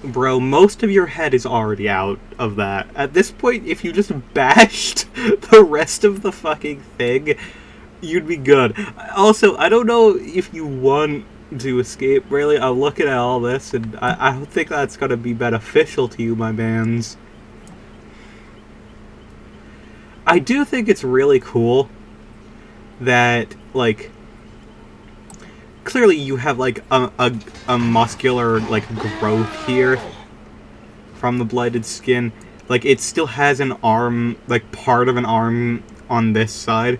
Bro, most of your head is already out of that. At this point, if you just bashed the rest of the fucking thing, you'd be good. Also, I don't know if you want to escape, really. I'm looking at all this, and I don't think that's going to be beneficial to you, my mans. I do think it's really cool that, like, clearly you have, like, a muscular, like, growth here from the blighted skin. Like, it still has an arm, like, part of an arm on this side,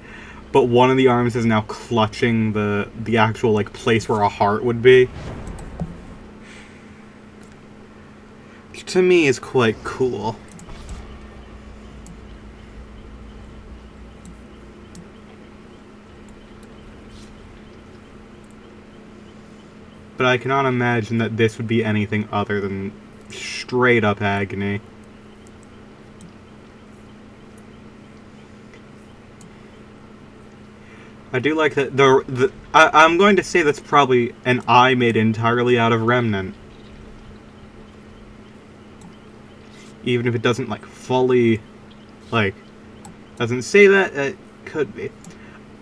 but one of the arms is now clutching the actual, like, place where a heart would be. Which, to me, is quite cool. But I cannot imagine that this would be anything other than straight up agony. I do like that I'm going to say that's probably an eye made entirely out of remnant. Even if it doesn't, like, fully, like, doesn't say that, it could be.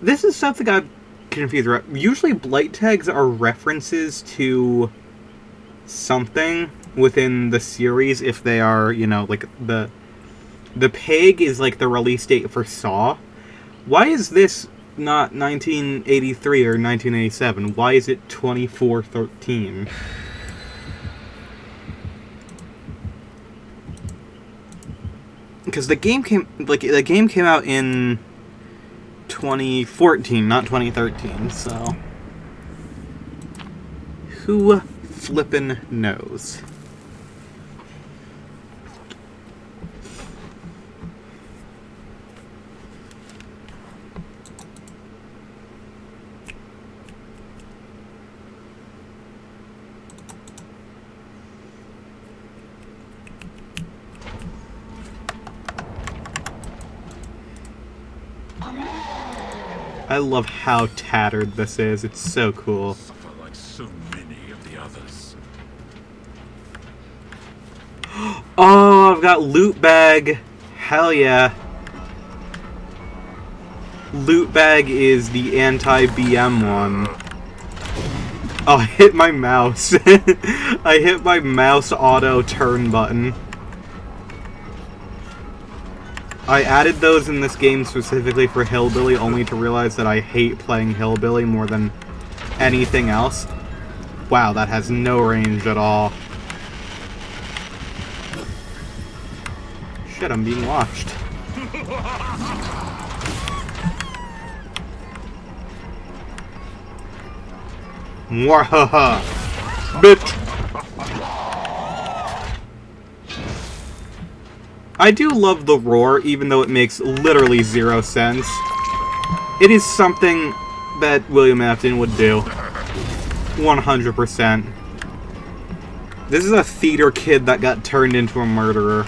This is something I've confused. Usually blight tags are references to something within the series if they are, you know, like, the peg is, like, the release date for Saw. Why is this not 1983 or 1987? Why is it 2413? Because the game came out in 2014, not 2013, so who flippin' knows? I love how tattered this is. It's so cool. Suffer like so many of the others. Oh, I've got loot bag. Hell yeah. Loot bag is the anti-BM one. Oh, I hit my mouse. I hit my mouse auto turn button. I added those in this game specifically for Hillbilly, only to realize that I hate playing Hillbilly more than anything else. Wow, that has no range at all. Shit, I'm being watched. Mwahaha! Bitch! I do love the roar, even though it makes literally zero sense. It is something that William Afton would do. 100%. This is a theater kid that got turned into a murderer.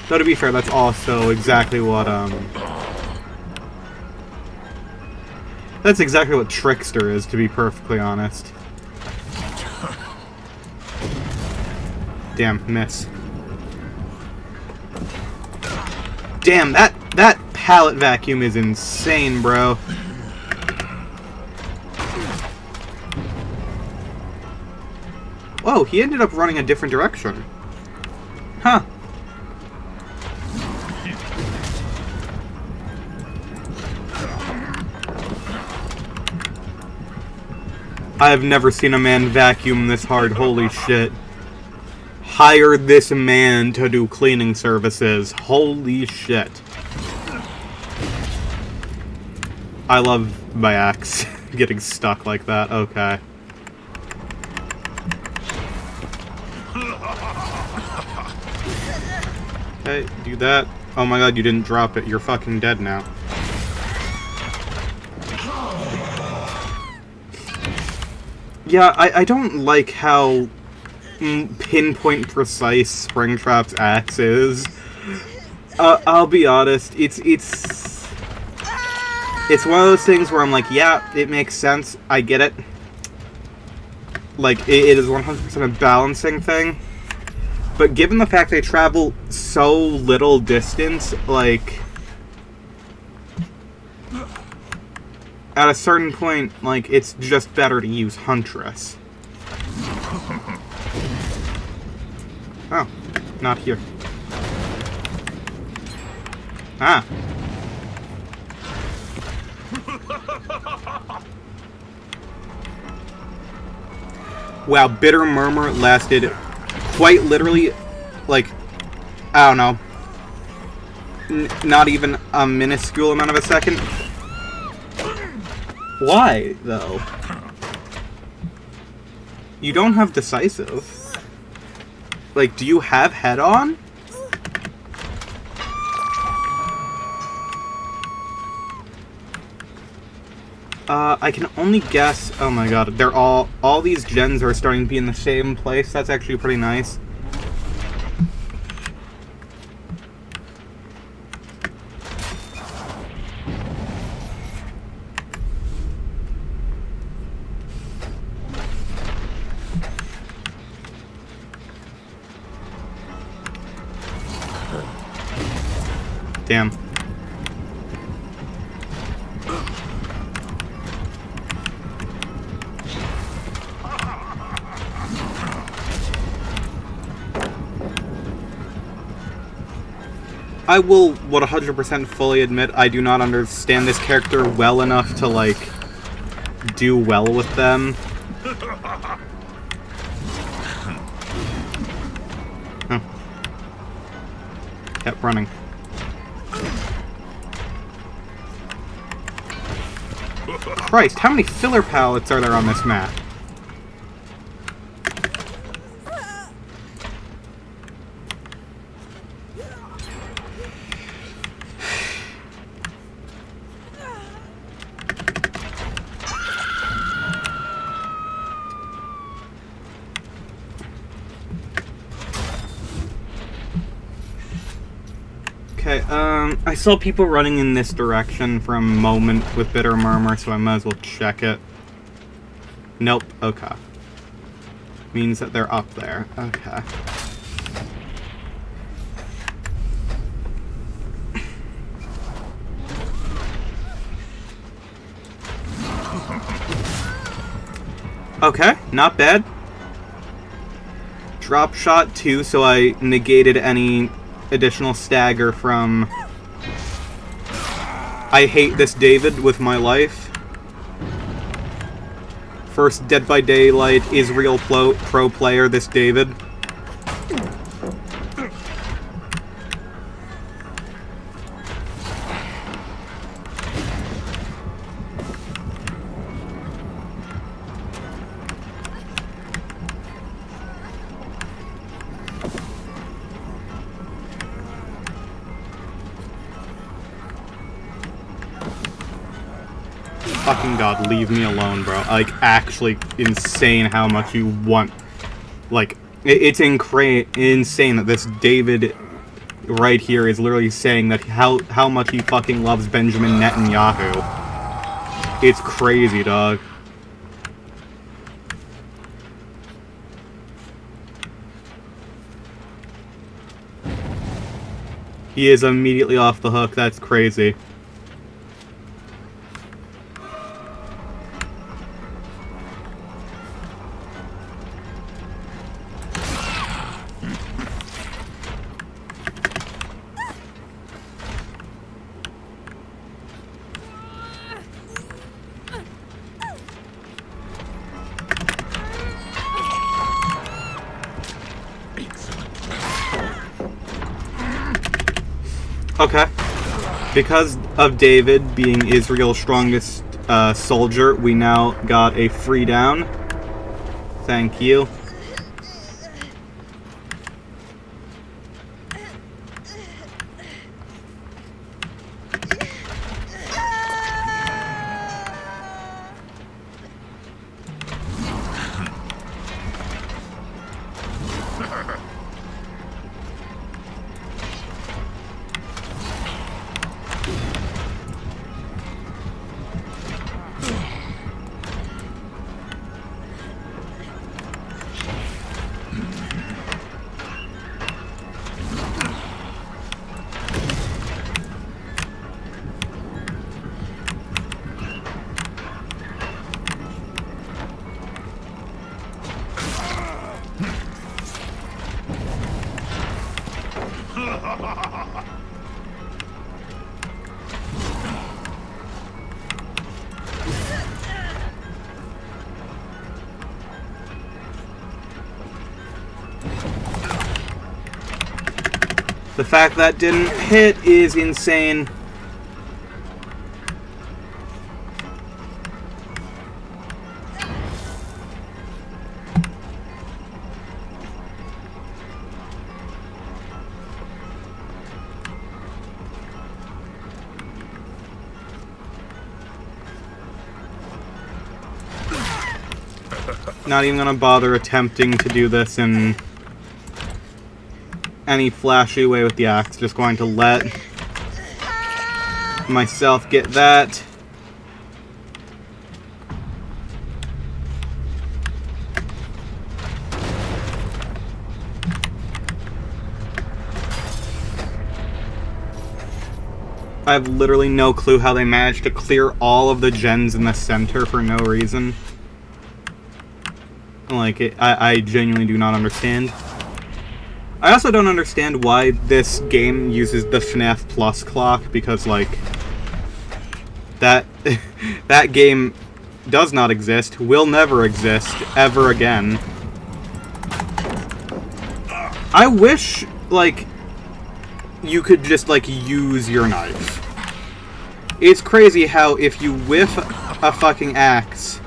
Though, to be fair, that's also exactly what, that's exactly what Trickster is, to be perfectly honest. Damn, miss. Damn, that pallet vacuum is insane, bro. Whoa, he ended up running a different direction. Huh. I have never seen a man vacuum this hard, holy shit. Hired this man to do cleaning services. Holy shit. I love my axe getting stuck like that. Okay. Okay, do that. Oh my god, you didn't drop it. You're fucking dead now. Yeah, I don't like how pinpoint precise Springtrap's axe is. I'll be honest, it's one of those things where I'm like, yeah, it makes sense, I get it. Like, it is 100% a balancing thing. But given the fact they travel so little distance, like, at a certain point, like, it's just better to use Huntress. Oh, not here. Ah. Wow, Bitter Murmur lasted quite literally, like, I don't know, not even a minuscule amount of a second. Why, though? You don't have Decisive. Like, do you have Head On? I can only guess. Oh my god, they're all these gens are starting to be in the same place. That's actually pretty nice. Damn. I will 100% fully admit I do not understand this character well enough to, like, do well with them. Huh. Kept running. Christ, how many filler pallets are there on this map? Okay, I saw people running in this direction for a moment with Bitter Murmur, so I might as well check it. Nope, okay. Means that they're up there, okay. Okay, not bad. Drop shot 2, so I negated any additional stagger from I hate this David with my life. First Dead by Daylight Israel pro player, this David. Fucking god, leave me alone, bro. Like, actually insane how much you want. Like, it's insane that this David right here is literally saying that how much he fucking loves Benjamin Netanyahu. It's crazy, dog. He is immediately off the hook. That's crazy. Okay. Because of David being Israel's strongest soldier, we now got a free down. Thank you. The fact that didn't hit is insane. Not even gonna bother attempting to do this in any flashy way with the axe. Just going to let myself get that. I have literally no clue how they managed to clear all of the gens in the center for no reason. Like, I genuinely do not understand. I also don't understand why this game uses the FNAF Plus clock, because, like, that game does not exist, will never exist, ever again. I wish, like, you could just, like, use your knife. It's crazy how if you whiff a fucking axe,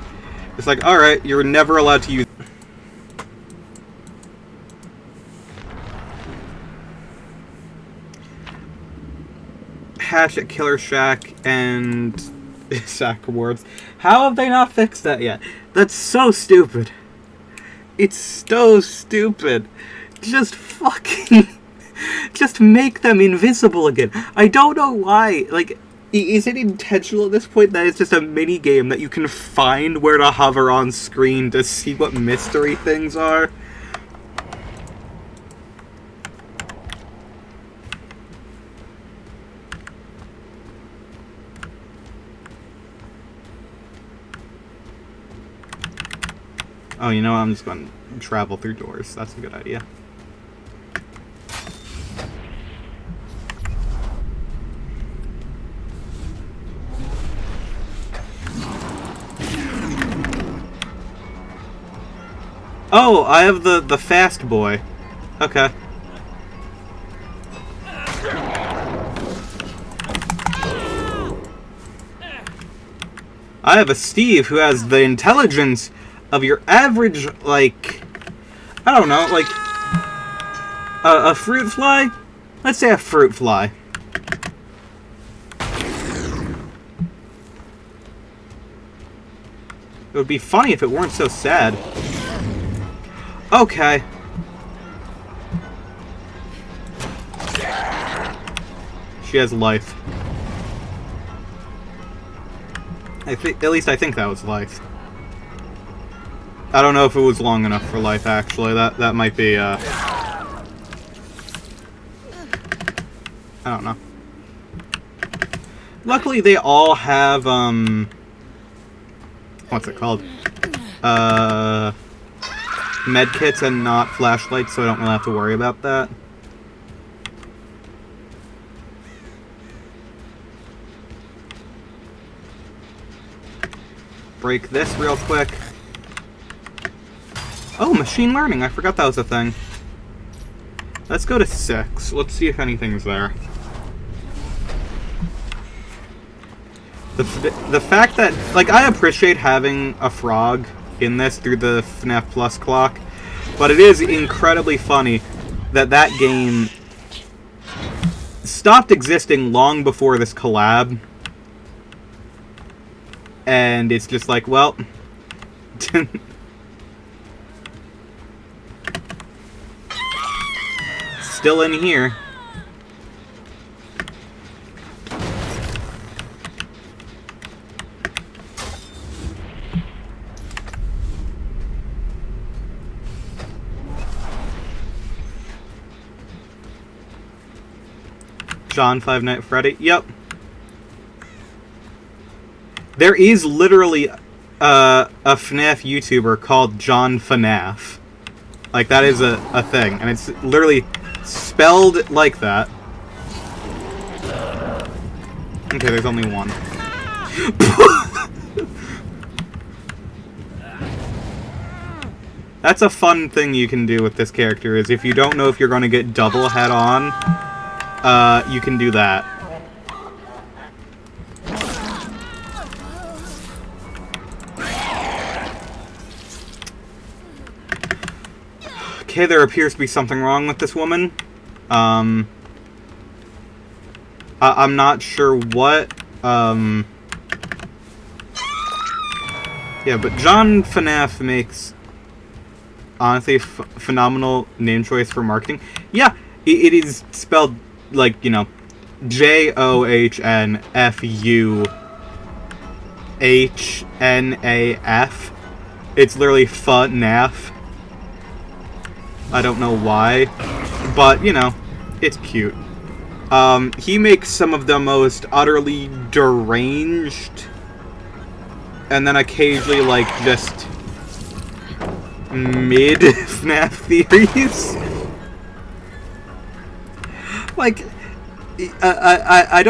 it's like, alright, you're never allowed to use... Hatchet, Killer Shack, and Sack Rewards. How have they not fixed that yet? That's so stupid. It's so stupid. Just fucking... just make them invisible again. I don't know why. Like, is it intentional at this point that it's just a mini game that you can find where to hover on screen to see what mystery things are? Oh, you know what? I'm just going to travel through doors. That's a good idea. Oh, I have the fast boy. Okay. I have a Steve who has the intelligence of your average, like, I don't know, like, a fruit fly? Let's say a fruit fly. It would be funny if it weren't so sad. Okay. She has life. At least I think that was life. I don't know if it was long enough for life, actually. That might be, I don't know. Luckily, they all have, what's it called? Medkits and not flashlights, so I don't really have to worry about that. Break this real quick. Oh, machine learning. I forgot that was a thing. Let's go to 6. Let's see if anything's there. The fact that... Like, I appreciate having a frog in this through the FNAF Plus clock, but it is incredibly funny that that game stopped existing long before this collab. And it's just like, well... Still in here. John Five Nights at Freddy. Yep. There is literally a FNAF YouTuber called John FNAF. Like, that is a thing. And it's literally spelled like that. Okay, there's only one. That's a fun thing you can do with this character, is if you don't know if you're going to get double head-on, you can do that. Okay, there appears to be something wrong with this woman. I'm not sure what. Yeah, but John FNAF makes, honestly, phenomenal name choice for marketing. Yeah, it is spelled, like, you know, JOHNFUHNAF. It's literally FNAF. I don't know why, but, you know, it's cute. He makes some of the most utterly deranged, and then occasionally, like, just mid-FNAF theories. Like, I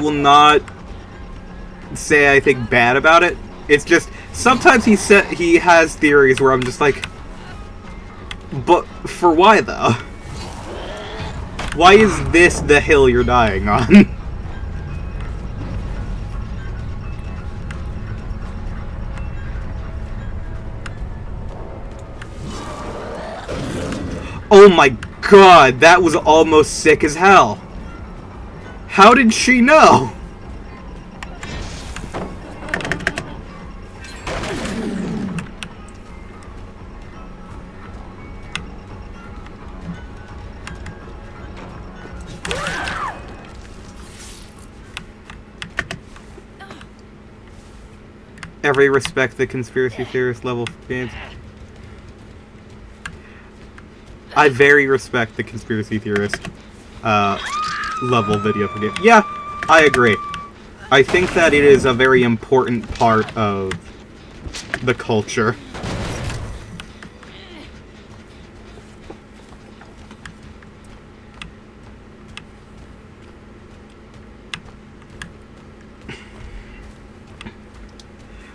will not say anything bad about it. It's just, sometimes he has theories where I'm just like, but for why, though? Why is this the hill you're dying on? Oh my god, that was almost sick as hell. How did she know? Every respect the conspiracy theorist level games. I very respect the conspiracy theorist level video for games. Yeah, I agree. I think that it is a very important part of the culture.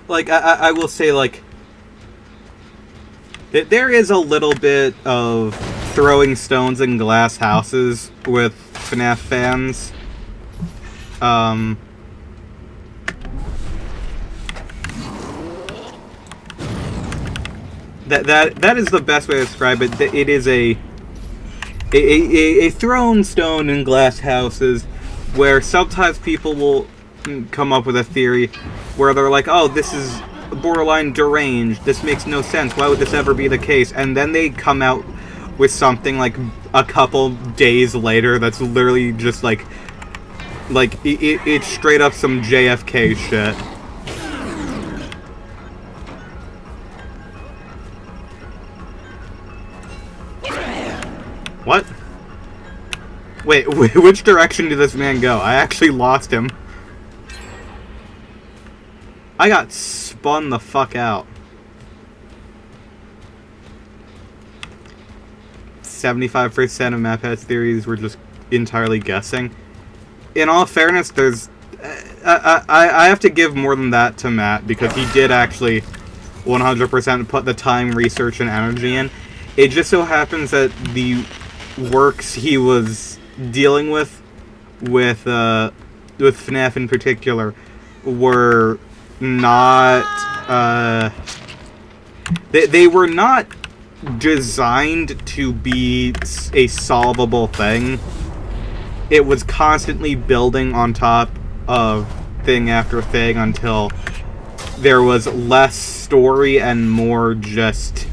Like, I will say, like, there is a little bit of throwing stones in glass houses with FNAF fans. That is the best way to describe it. It is a thrown stone in glass houses where sometimes people will come up with a theory where they're like, oh, this is borderline deranged, this makes no sense, why would this ever be the case? And then they come out with something like a couple days later that's literally just like it's straight up some JFK shit. What? Wait, which direction did this man go? I actually lost him. I got spun the fuck out. 75% of MapHead's theories were just entirely guessing. In all fairness, there's... I have to give more than that to Matt, because he did actually 100% put the time, research, and energy in. It just so happens that the works he was dealing with FNAF in particular, were not... They were not designed to be a solvable thing. It was constantly building on top of thing after thing until there was less story and more just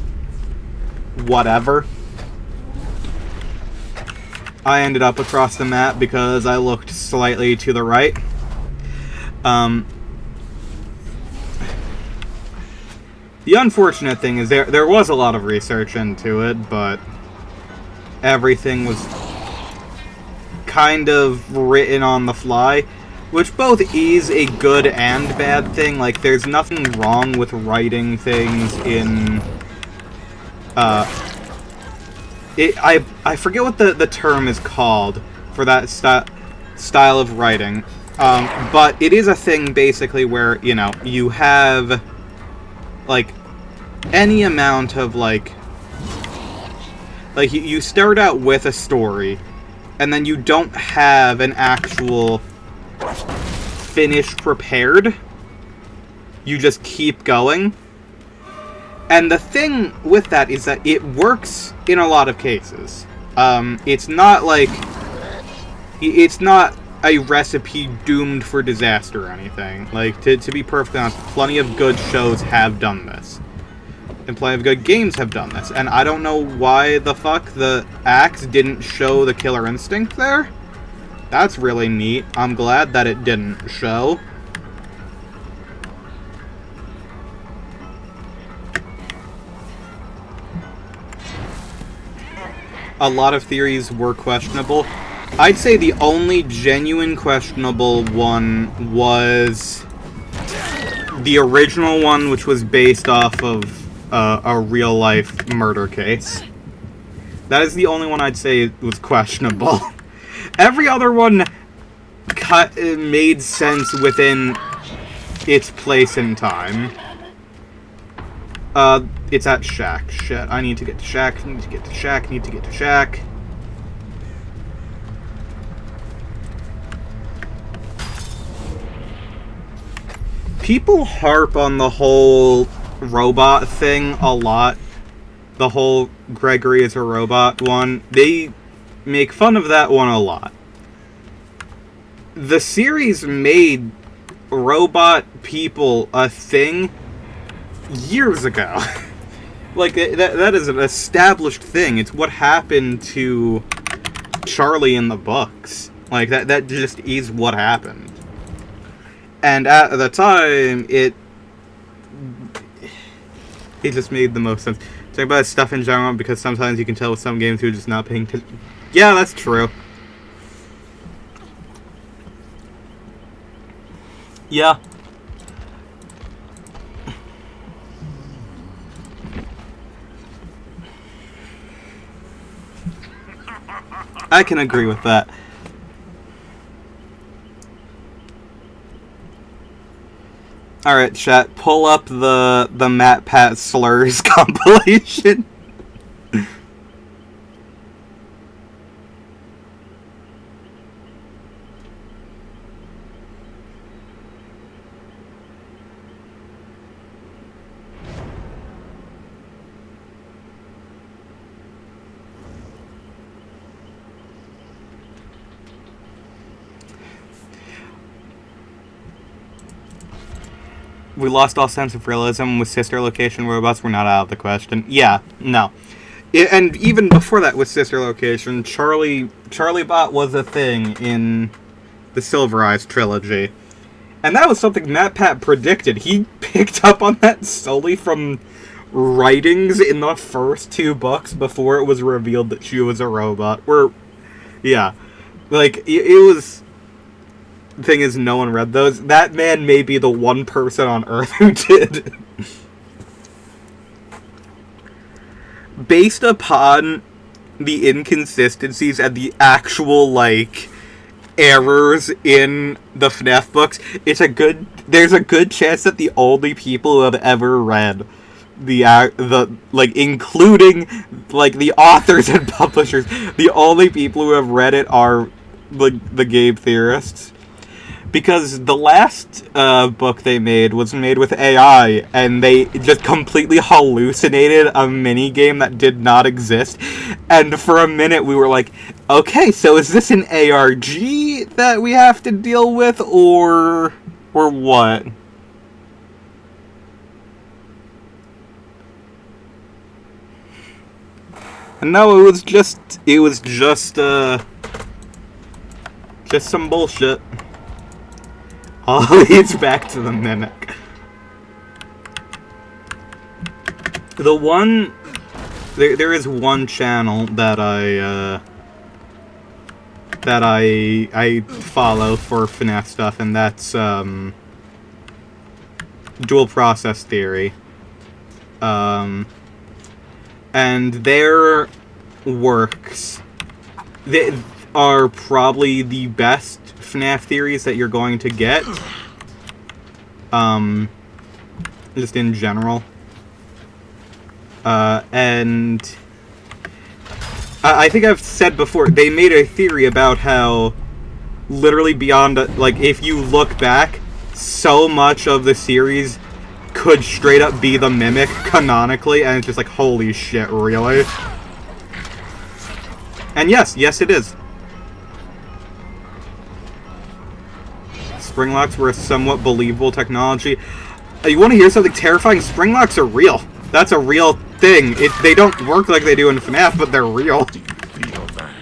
whatever. I ended up across the map because I looked slightly to the right. The unfortunate thing is there was a lot of research into it, but everything was kind of written on the fly, which both is a good and bad thing. Like, there's nothing wrong with writing things in... I forget what the term is called for that style of writing, but it is a thing basically where, you know, you have, like, any amount of, like Like, you start out with a story, and then you don't have an actual finish prepared. You just keep going. And the thing with that is that it works in a lot of cases. It's not like... It's not a recipe doomed for disaster or anything. Like, to be perfectly honest, plenty of good shows have done this. And plenty of good games have done this. And I don't know why the fuck the axe didn't show the killer instinct there. That's really neat. I'm glad that it didn't show. A lot of theories were questionable. I'd say the only genuine questionable one was the original one, which was based off of a real-life murder case. That is the only one I'd say was questionable. Every other one made sense within its place and time. It's at Shack. Shit, I need to get to Shack, need to get to Shack, need to get to Shack. People harp on the whole robot thing a lot. The whole Gregory is a robot one. They make fun of that one a lot. The series made robot people a thing years ago. Like, that is an established thing. It's what happened to Charlie in the books. Like, that just is what happened. And at the time, it just made the most sense. Talk about stuff in general, because sometimes you can tell with some games who are just not paying attention. Yeah, that's true. Yeah. I can agree with that. Alright, chat, pull up the Matt Pat Slurs compilation. We lost all sense of realism with sister location robots. We're not out of the question. Yeah, no. And even before that with sister location, Charlie Bot was a thing in the Silver Eyes trilogy. And that was something Matt Pat predicted. He picked up on that solely from writings in the first two books before it was revealed that she was a robot. Yeah. Like, it was... The thing is, no one read those. That man may be the one person on Earth who did. Based upon the inconsistencies and the actual, like, errors in the FNAF books, there's a good chance that the only people who have ever read including, like, the authors and publishers, the only people who have read it are the game theorists. Because the last book they made was made with AI, and they just completely hallucinated a mini-game that did not exist. And for a minute we were like, okay, so is this an ARG that we have to deal with, or what? And no, it was just some bullshit. All leads back to the Mimic. There is one channel that I follow for FNAF stuff, and that's Dual Process Theory. And their works, they are probably the best FNAF theories that you're going to get. Just in general. And I think I've said before, they made a theory about how literally beyond, like, if you look back, so much of the series could straight up be the Mimic canonically, and it's just like, holy shit, really? And yes, it is. Spring locks were a somewhat believable technology. You want to hear something terrifying? Spring locks are real. That's a real thing. They don't work like they do in FNAF, but they're real. Do you feel that?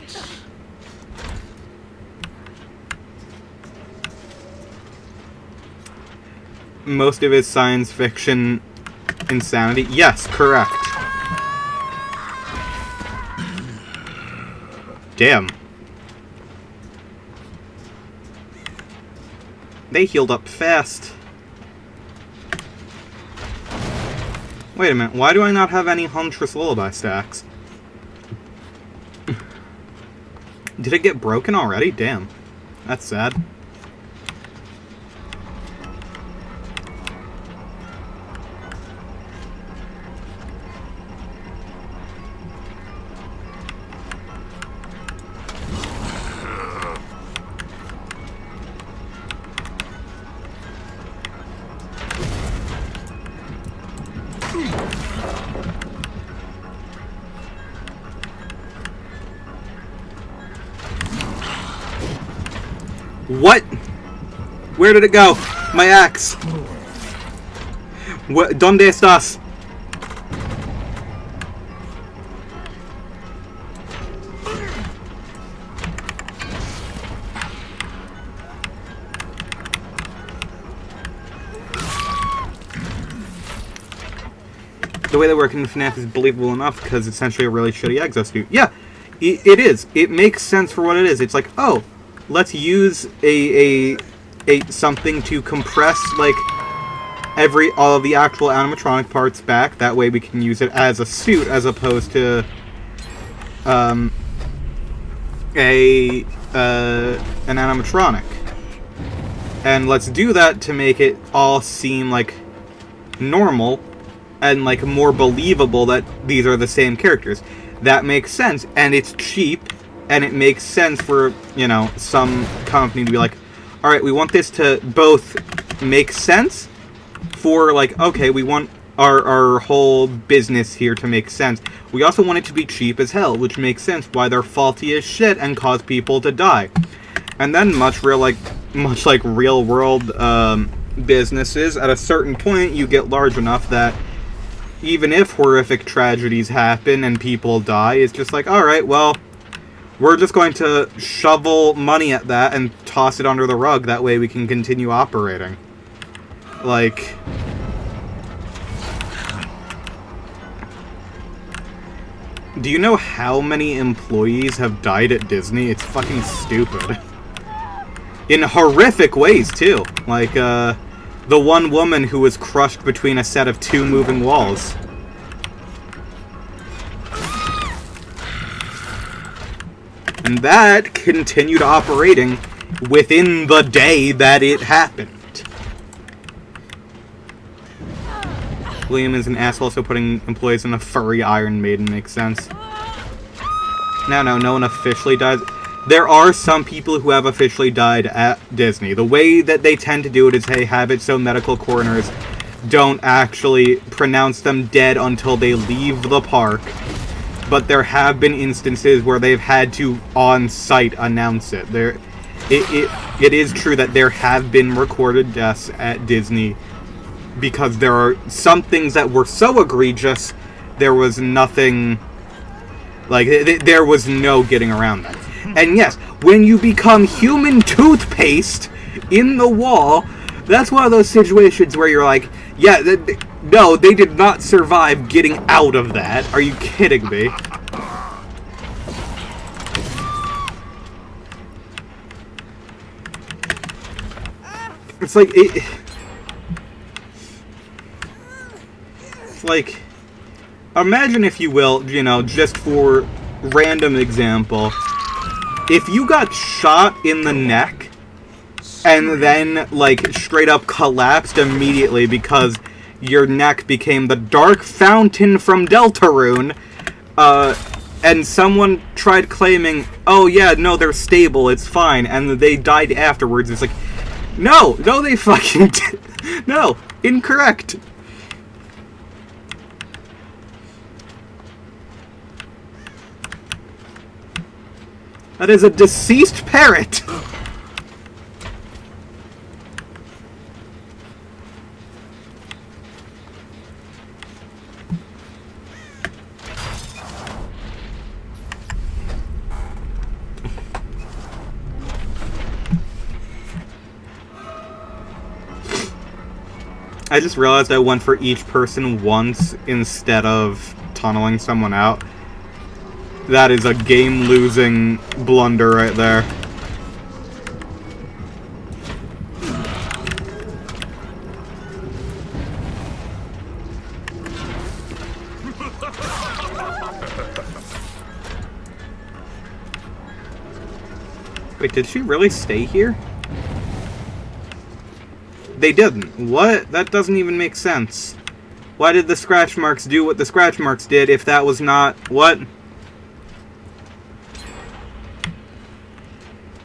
Most of his science fiction insanity. Yes, correct. Damn. They healed up fast. Wait a minute, why do I not have any Huntress Lullaby stacks? Did it get broken already? Damn. That's sad. What? Where did it go? My axe. What? ¿Dónde estás? The way they work in FNAF is believable enough because it's essentially a really shitty exosuit. Yeah, it is. It makes sense for what it is. It's like, oh, let's use a something to compress like all of the actual animatronic parts back. That way we can use it as a suit as opposed to an animatronic. And let's do that to make it all seem like normal and like more believable that these are the same characters. That makes sense, and it's cheap. And it makes sense for, you know, some company to be like, alright, we want this to both make sense for, like, okay, we want our whole business here to make sense. We also want it to be cheap as hell, which makes sense why they're faulty as shit and cause people to die. And then much like real world businesses, at a certain point you get large enough that even if horrific tragedies happen and people die, it's just like, alright, well, we're just going to shovel money at that and toss it under the rug. That way we can continue operating. Like... Do you know how many employees have died at Disney? It's fucking stupid. In horrific ways, too. Like, the one woman who was crushed between a set of 2 moving walls. And that continued operating within the day that it happened. William is an asshole, so putting employees in a furry Iron Maiden makes sense. No one officially dies. There are some people who have officially died at Disney. The way that they tend to do it is they have it so medical coroners don't actually pronounce them dead until they leave the park. But there have been instances where they've had to on-site announce it. It is true that there have been recorded deaths at Disney because there are some things that were so egregious, there was nothing, like, there was no getting around that. And yes, when you become human toothpaste in the wall, that's one of those situations where you're like, yeah, no, they did not survive getting out of that. Are you kidding me? It's like, it's like, imagine if you will, you know, just for random example, if you got shot in the neck and then, like, straight up collapsed immediately because your neck became the dark fountain from Deltarune, and someone tried claiming, oh yeah, no, they're stable, it's fine, and they died afterwards, it's like, no, they fucking did. No, incorrect. That is a deceased parrot. I just realized I went for each person once instead of tunneling someone out. That is a game-losing blunder right there. Wait, did she really stay here? They didn't. What? That doesn't even make sense. Why did the scratch marks do what the scratch marks did if that was not... What?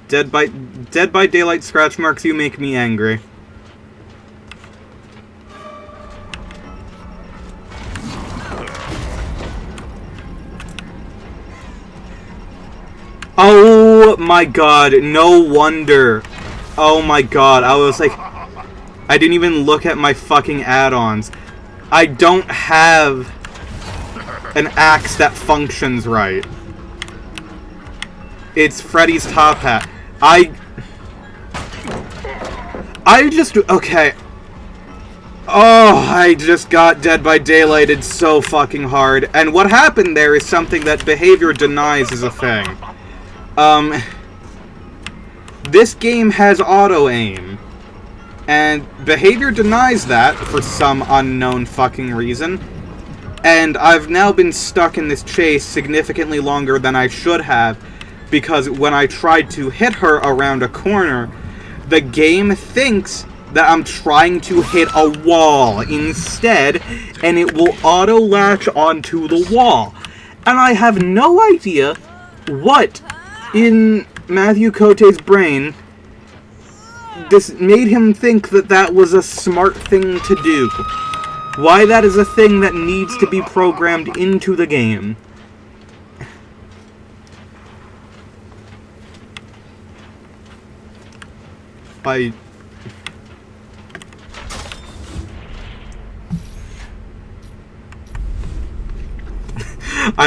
Dead by Daylight scratch marks, you make me angry. Oh my god, no wonder. Oh my god, I was like... I didn't even look at my fucking add-ons. I don't have an axe that functions right. It's Freddy's top hat. I just... Okay. Oh, I just got Dead by Daylighted so fucking hard. And what happened there is something that behavior denies is a thing. This game has auto-aim. And behavior denies that for some unknown fucking reason. And I've now been stuck in this chase significantly longer than I should have, because when I tried to hit her around a corner, the game thinks that I'm trying to hit a wall instead, and it will auto-latch onto the wall. And I have no idea what in Matthew Cote's brain this made him think that that was a smart thing to do. Why that is a thing that needs to be programmed into the game. I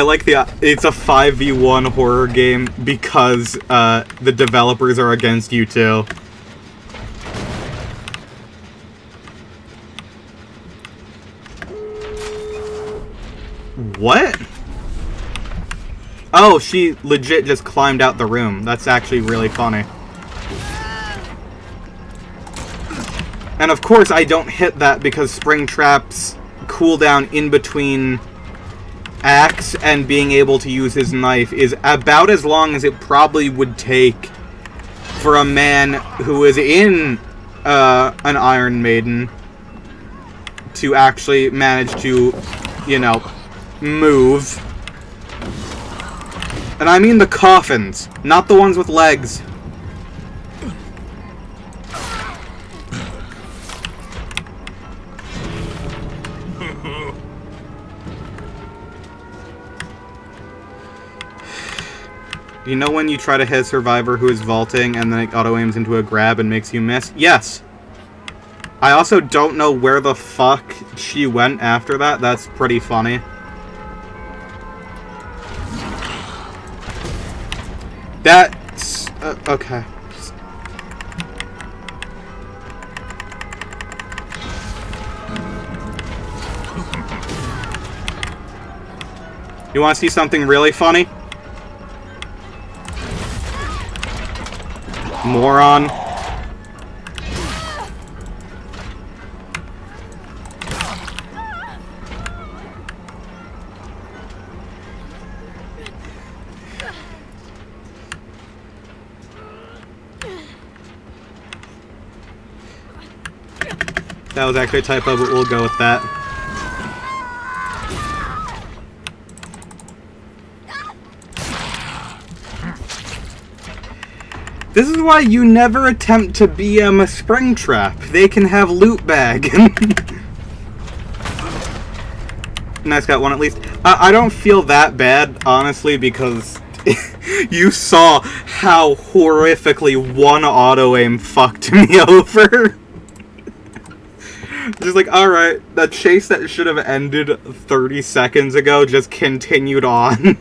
like it's a 5v1 horror game because the developers are against you too. What? Oh, she legit just climbed out the room. That's actually really funny. And of course I don't hit that because Springtrap's cooldown in between axe and being able to use his knife is about as long as it probably would take for a man who is in an Iron Maiden to actually manage to, you know, move. And I mean the coffins, not the ones with legs. You know when you try to hit a survivor who is vaulting and then it auto-aims into a grab and makes you miss? Yes! I also don't know where the fuck she went after that. That's pretty funny. That's... okay. You want to see something really funny? Moron. That was actually a typo, but we'll go with that. This is why you never attempt to BM a Springtrap. They can have loot bag. Nice, got one at least. I don't feel that bad, honestly, because you saw how horrifically one auto-aim fucked me over. Just like, alright, the chase that should have ended 30 seconds ago just continued on.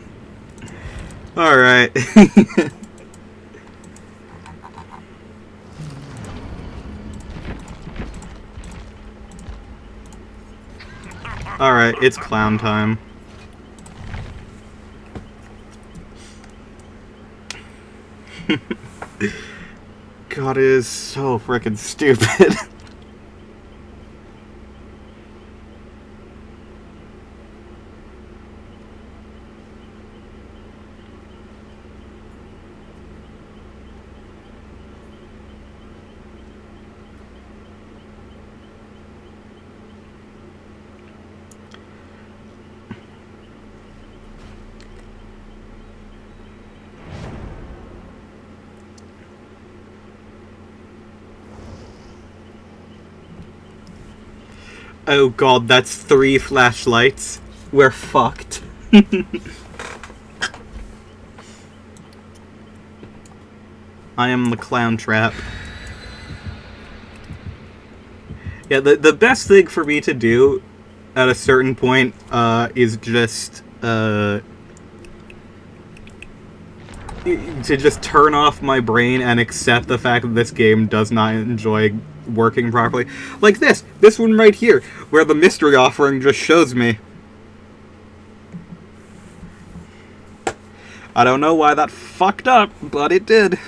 Alright. Alright, it's clown time. God, it is so frickin' stupid. Oh god, that's 3 flashlights. We're fucked. I am the clown trap. Yeah, the best thing for me to do at a certain point is just to just turn off my brain and accept the fact that this game does not enjoy working properly. Like this one right here, where the mystery offering just shows me. I don't know why that fucked up, but it did.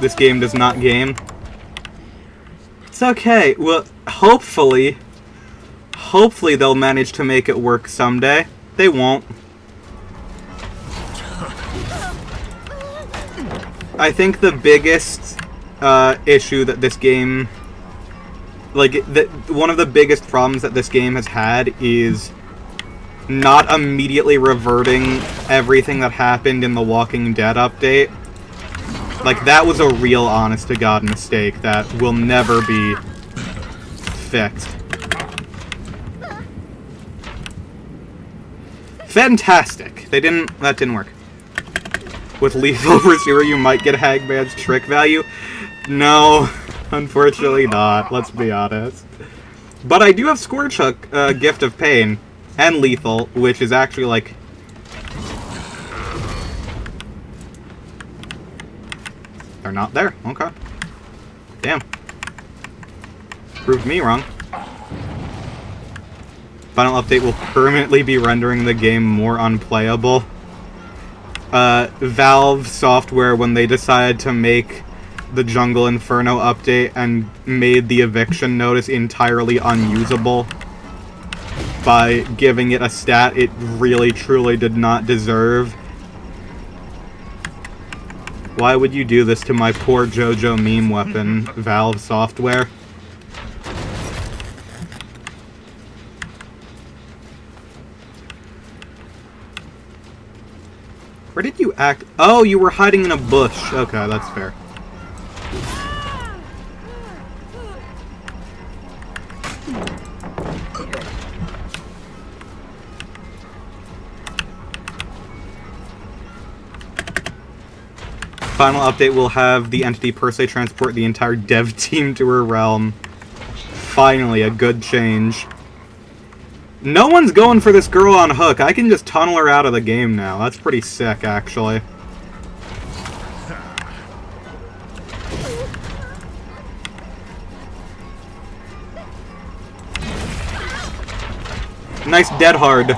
This game does not game. It's okay. Well, hopefully they'll manage to make it work someday. They won't. I think the biggest issue that this game, one of the biggest problems that this game has had is not immediately reverting everything that happened in the Walking Dead update. Like, that was a real honest-to-God mistake that will never be fixed. Fantastic. That didn't work. With Lethal Pursuer, you might get Hagman's trick value. No, unfortunately not, let's be honest. But I do have Scorch Hook, Gift of Pain, and Lethal, which is actually, like... They're not there. Okay. Damn. Proved me wrong. Final update will permanently be rendering the game more unplayable. Valve Software, when they decided to make the Jungle Inferno update and made the eviction notice entirely unusable by giving it a stat it really truly did not deserve. Why would you do this to my poor JoJo meme weapon, Valve Software? Where did you act? Oh, you were hiding in a bush. Okay, that's fair. Final update will have the entity per se transport the entire dev team to her realm. Finally, a good change. No one's going for this girl on hook. I can just tunnel her out of the game now. That's pretty sick, actually. Nice dead hard.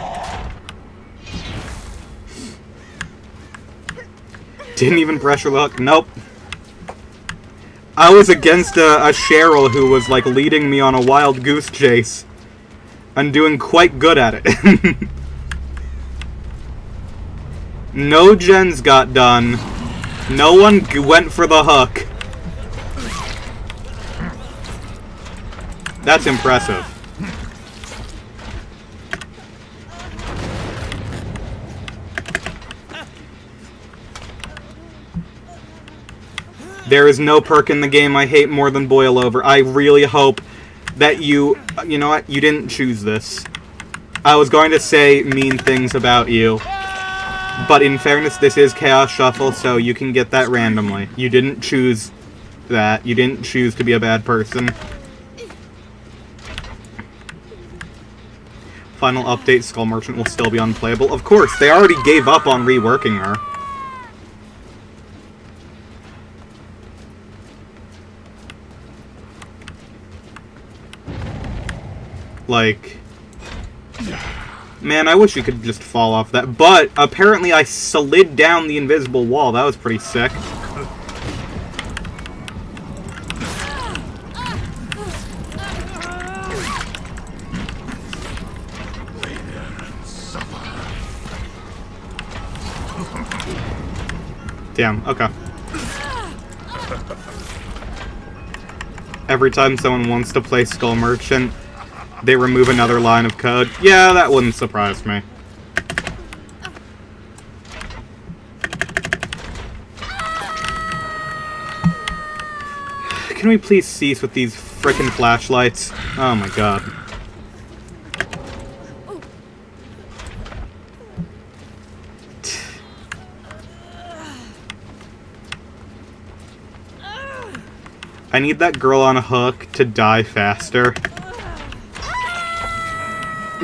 Didn't even pressure the hook. Nope. I was against a Cheryl who was, like, leading me on a wild goose chase. And doing quite good at it. No gens got done. No one went for the hook. That's impressive. There is no perk in the game I hate more than boil over. I really hope that you know what? You didn't choose this. I was going to say mean things about you, but in fairness, this is Chaos Shuffle, so you can get that randomly. You didn't choose that. You didn't choose to be a bad person. Final update, Skull Merchant will still be unplayable. Of course, they already gave up on reworking her. Like, man, I wish you could just fall off that. But apparently I slid down the invisible wall. That was pretty sick. Damn, okay. Every time someone wants to play Skull Merchant, they remove another line of code. Yeah, that wouldn't surprise me. Can we please cease with these frickin' flashlights? Oh my god. I need that girl on a hook to die faster.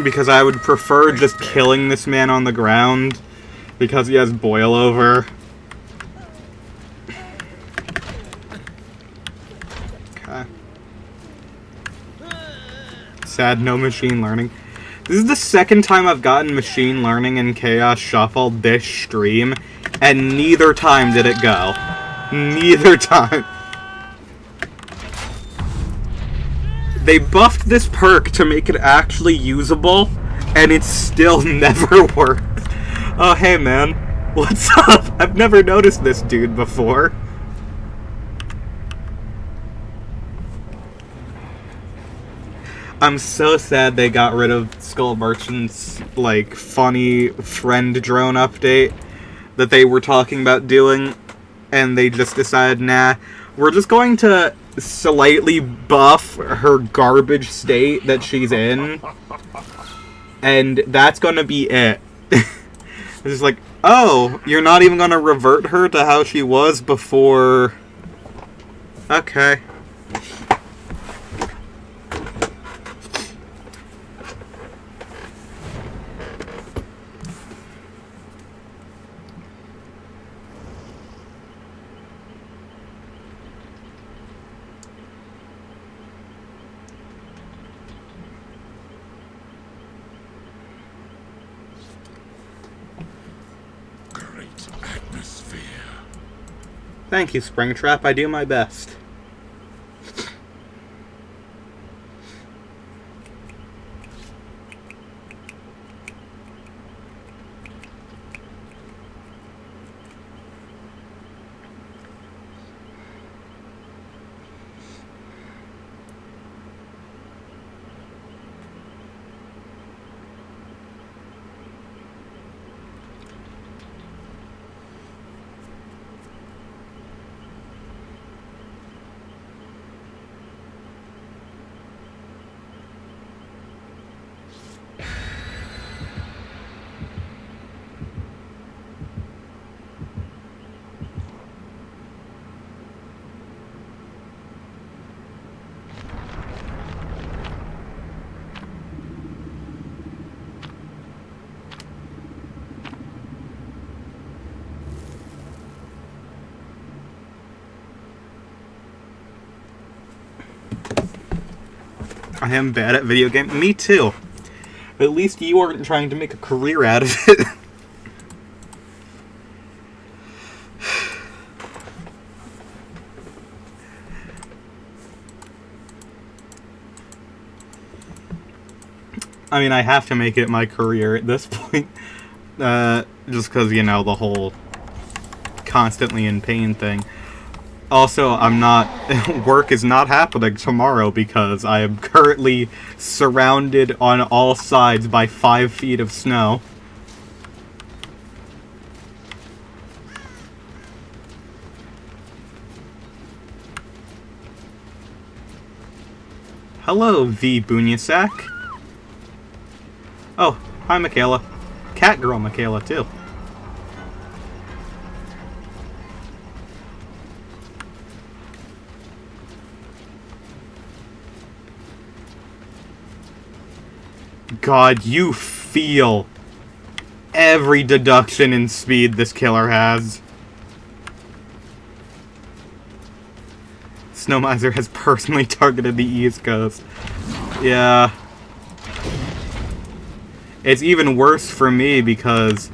Because I would prefer just killing this man on the ground. Because he has boil over. Okay. Sad, no machine learning. This is the second time I've gotten machine learning in Chaos Shuffle this stream. And neither time did it go. Neither time. They buffed this perk to make it actually usable, and it still never worked. Oh, hey, man. What's up? I've never noticed this dude before. I'm so sad they got rid of Skull Merchant's, like, funny friend drone update that they were talking about doing, and they just decided, nah, we're just going to slightly buff her garbage state that she's in, and that's gonna be it. It's just like, oh, you're not even gonna revert her to how she was before. Okay. Thank you, Springtrap. I do my best. I am bad at video games. Me too. At least you aren't trying to make a career out of it. I mean, I have to make it my career at this point. Just because, you know, the whole constantly in pain thing. Also, I'm not... work is not happening tomorrow because I am currently surrounded on all sides by 5 feet of snow. Hello, V. Bunyasak. Oh, hi, Michaela. Catgirl Michaela, too. God, you feel every deduction in speed this killer has. Snowmiser has personally targeted the East Coast. Yeah. It's even worse for me because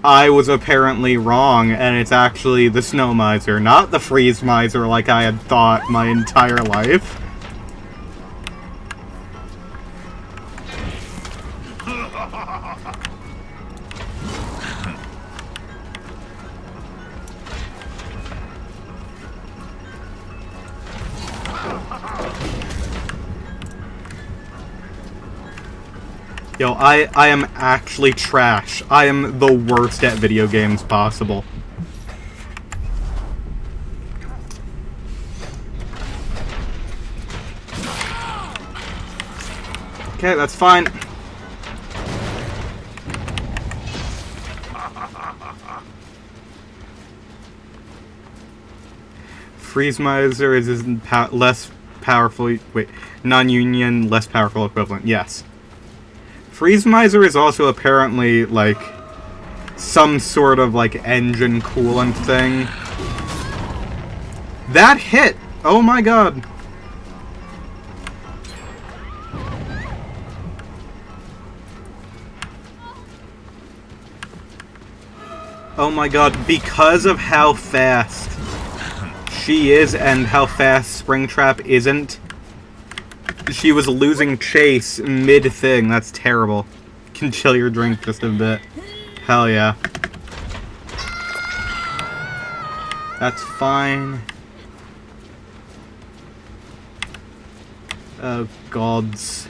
I was apparently wrong, and it's actually the Snowmiser, not the Freeze Miser like I had thought my entire life. Yo, I am actually trash. I am the worst at video games possible. Okay, that's fine. Freeze Miser is his less powerful... Wait, non-union, less powerful equivalent. Yes. Freeze Miser is also apparently, like, some sort of, like, engine coolant thing. That hit! Oh my god. Oh my god, because of how fast she is and how fast Springtrap isn't, she was losing chase mid-thing. That's terrible. Can chill your drink just a bit. Hell yeah. That's fine. Oh, gods.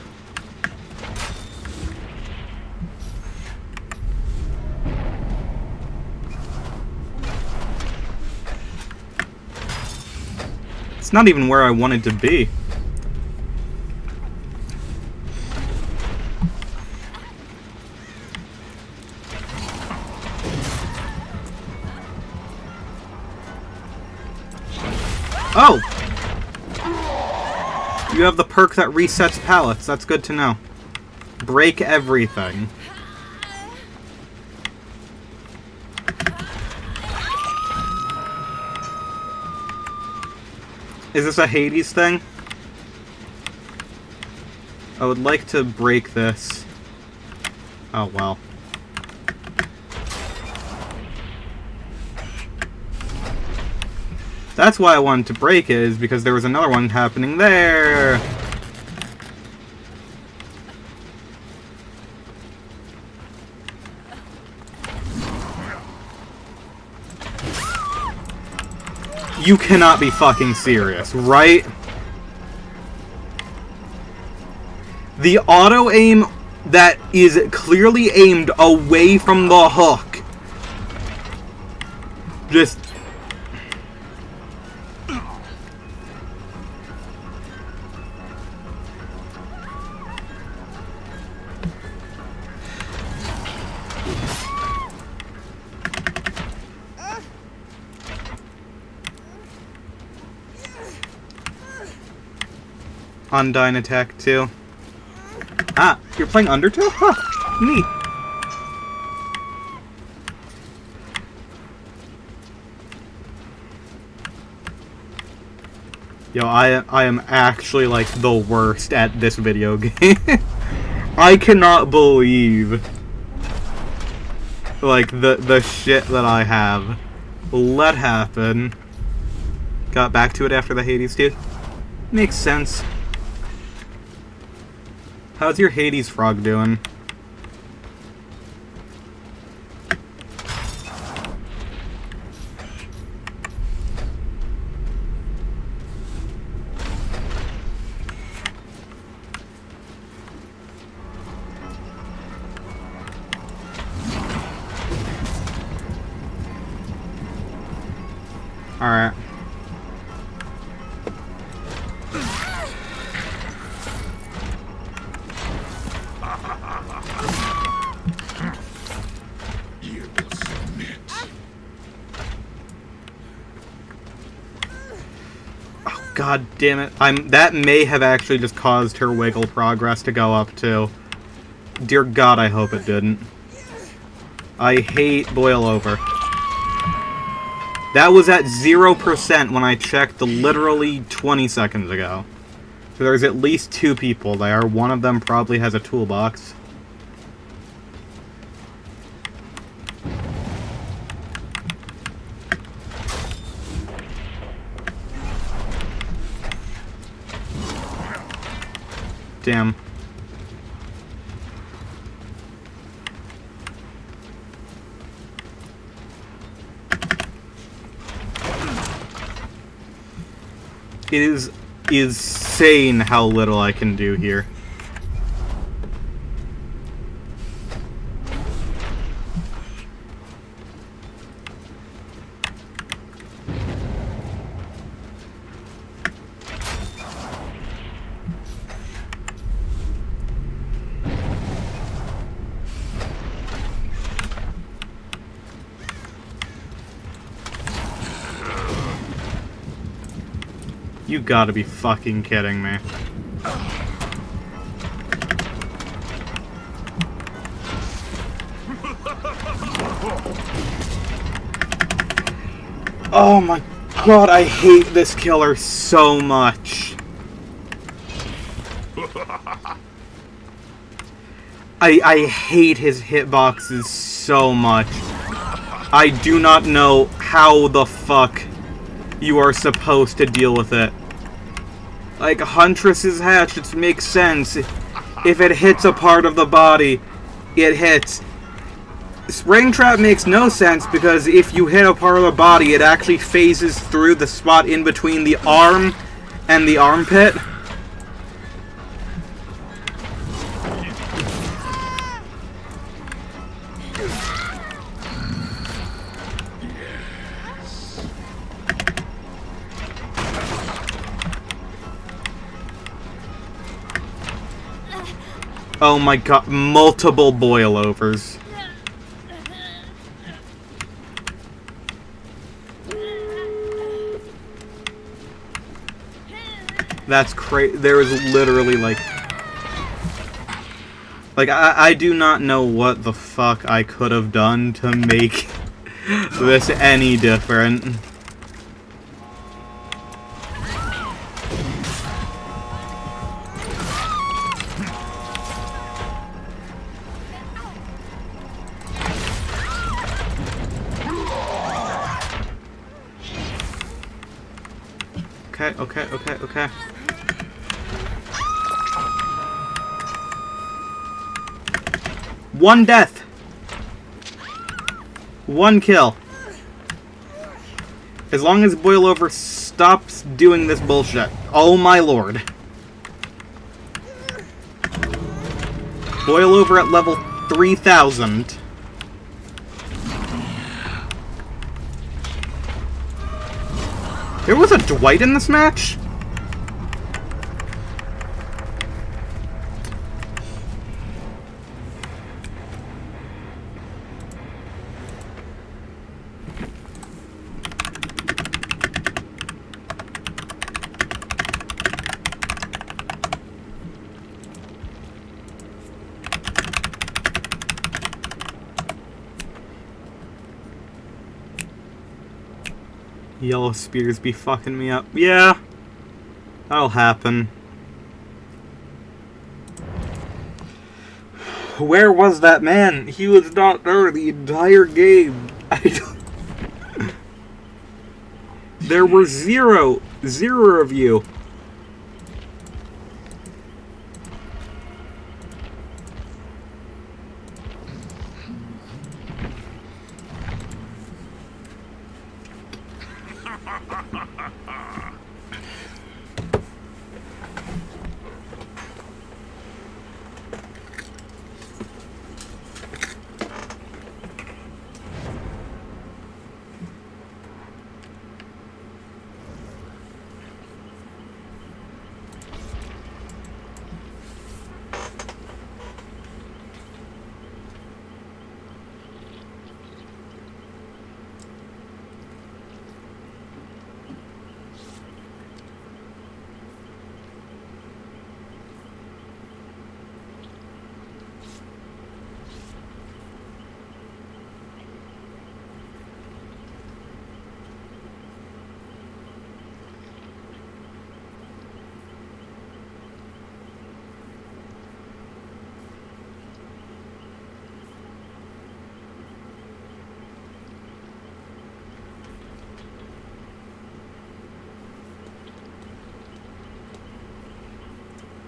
It's not even where I wanted to be. Oh! You have the perk that resets pallets. That's good to know. Break everything. Is this a Hades thing? I would like to break this. Oh, well. That's why I wanted to break it, is because there was another one happening there. You cannot be fucking serious, right? The auto-aim that is clearly aimed away from the hook. Just... Undyne attack too. Ah, you're playing Undertale? Huh, neat. Yo, I am actually, like, the worst at this video game. I cannot believe, like, the shit that I have let happen. Got back to it after the Hades dude. Makes sense. How's your Hades frog doing? Alright. You will submit. Oh, god damn it. That may have actually just caused her wiggle progress to go up, too. Dear god, I hope it didn't. I hate boil over. That was at 0% when I checked literally 20 seconds ago. So there's at least 2 people there. One of them probably has a toolbox. Damn. It is insane how little I can do here. You gotta be fucking kidding me. Oh my god, I hate this killer so much. I hate his hitboxes so much. I do not know how the fuck you are supposed to deal with it. Like, Huntress's hatchets make sense. If it hits a part of the body, it hits. Springtrap makes no sense because if you hit a part of the body, it actually phases through the spot in between the arm and the armpit. Oh my god, multiple boilovers. That's crazy. There was literally like I do not know what the fuck I could have done to make this any different. Okay. One death. One kill. As long as Boilover stops doing this bullshit. Oh my lord. Boilover at level 3000. There was a Dwight in this match? Yellow spears be fucking me up. Yeah, that'll happen. Where was that man? He was not there the entire game. There were zero of you.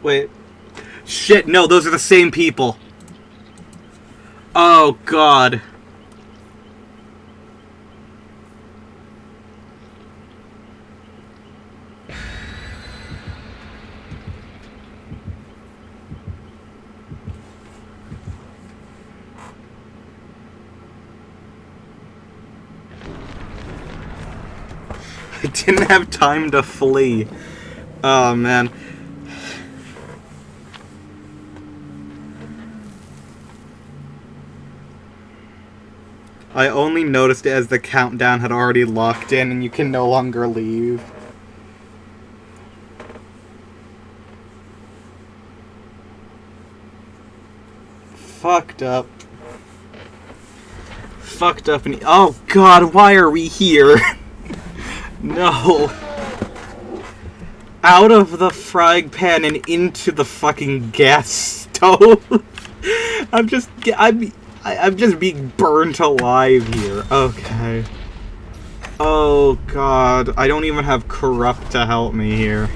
Wait. Shit, no, those are the same people. Oh, God. I didn't have time to flee. Oh, man. I only noticed it as the countdown had already locked in and you can no longer leave. Fucked up. Fucked up and... Oh, God, why are we here? No. Out of the frying pan and into the fucking gas stove. I'm just being burnt alive here. Okay. Oh, God. I don't even have Corrupt to help me here.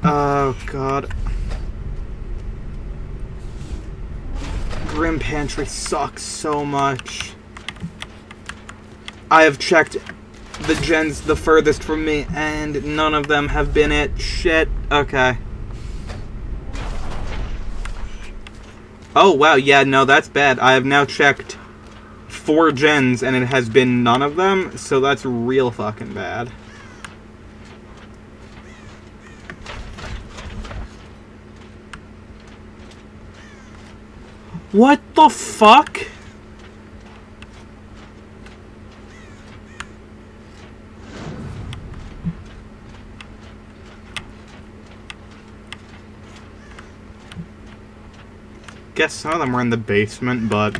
Oh, God. Grim Pantry sucks so much. I have checked the gens the furthest from me, and none of them have been it. Shit. Okay. Oh, wow. Yeah, no, that's bad. I have now checked 4 gens, and it has been none of them, so that's real fucking bad. What the fuck? Guess some of them were in the basement, but...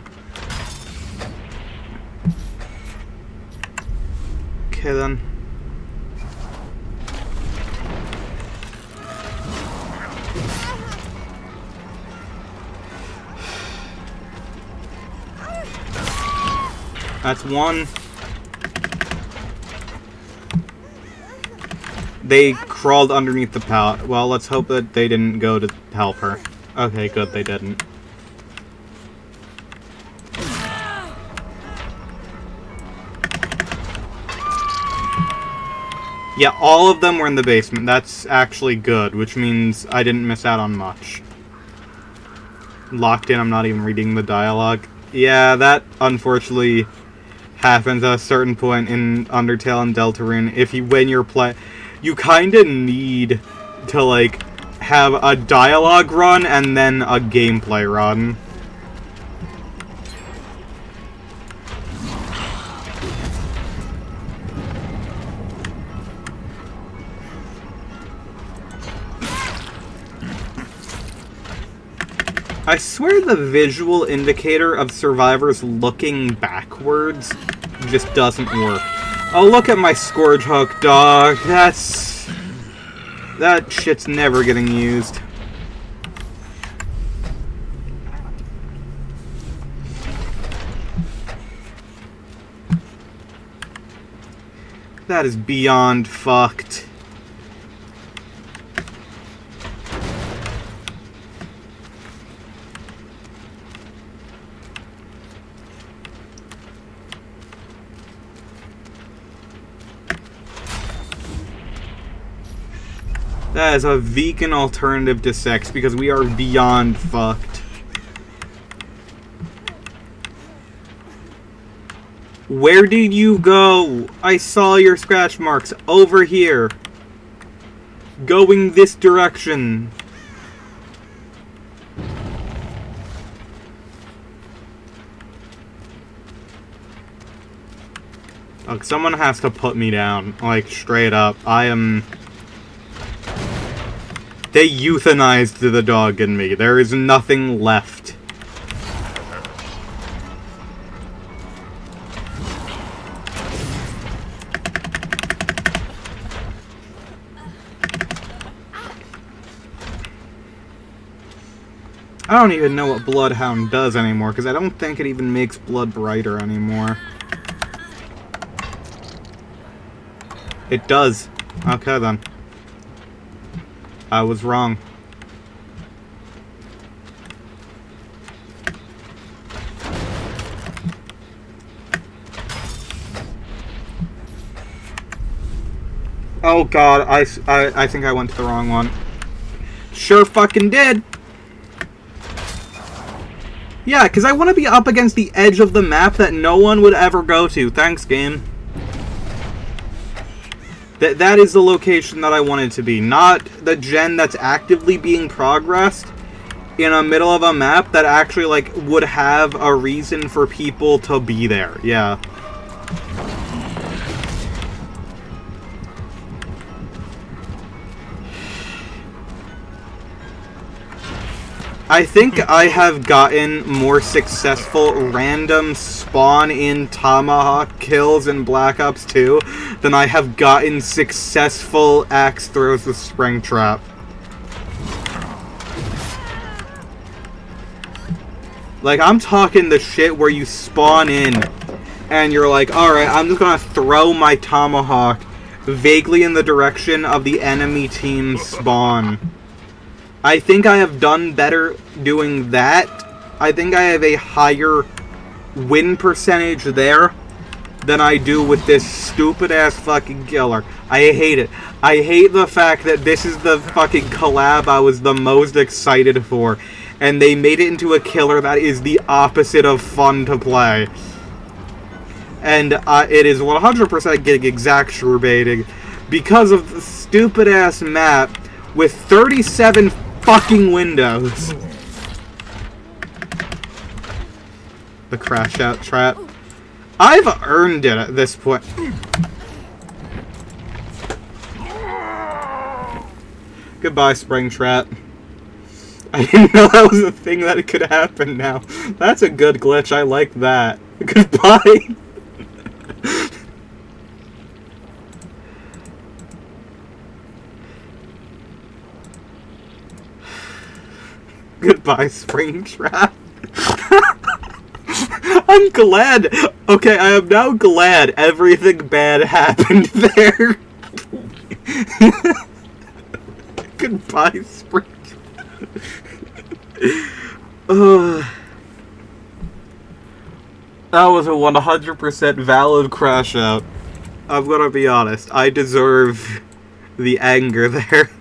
Okay, then. That's one. They crawled underneath the pallet. Well, let's hope that they didn't go to help her. Okay, good, they didn't. Yeah, all of them were in the basement. That's actually good, which means I didn't miss out on much. Locked in, I'm not even reading the dialogue. Yeah, that unfortunately happens at a certain point in Undertale and Deltarune. When you're you kinda need to, like, have a dialogue run and then a gameplay run. I swear the visual indicator of survivors looking backwards just doesn't work. Oh, look at my Scourge Hook, dog. That shit's never getting used. That is beyond fucked. That is a vegan alternative to sex, because we are beyond fucked. Where did you go? I saw your scratch marks. Over here. Going this direction. Look, someone has to put me down. Like, straight up. They euthanized the dog in me. There is nothing left. I don't even know what Bloodhound does anymore, because I don't think it even makes blood brighter anymore. It does. Okay, then. I was wrong. Oh god, I think I went to the wrong one. Sure fucking did! Yeah, because I want to be up against the edge of the map that no one would ever go to. Thanks, game. That is the location that I wanted to be. Not the gen that's actively being progressed in the middle of a map that actually, like, would have a reason for people to be there. Yeah. I think I have gotten more successful random spawn-in tomahawk kills in Black Ops 2 than I have gotten successful axe throws with Springtrap. Like, I'm talking the shit where you spawn in, and you're like, alright, I'm just gonna throw my tomahawk vaguely in the direction of the enemy team's spawn. I think I have done better doing that. I think I have a higher win percentage there than I do with this stupid-ass fucking killer. I hate it. I hate the fact that this is the fucking collab I was the most excited for, and they made it into a killer that is the opposite of fun to play. And it is 100% getting exacerbating because of the stupid-ass map with 37 fucking windows. The crash out trap. I've earned it at this point. Goodbye, Springtrap. I didn't know that was a thing that could happen now. That's a good glitch. I like that. Goodbye. Goodbye, Springtrap. I'm glad. Okay, I am now glad everything bad happened there. Goodbye, Springtrap. That was a 100% valid crash out. I'm gonna be honest. I deserve the anger there.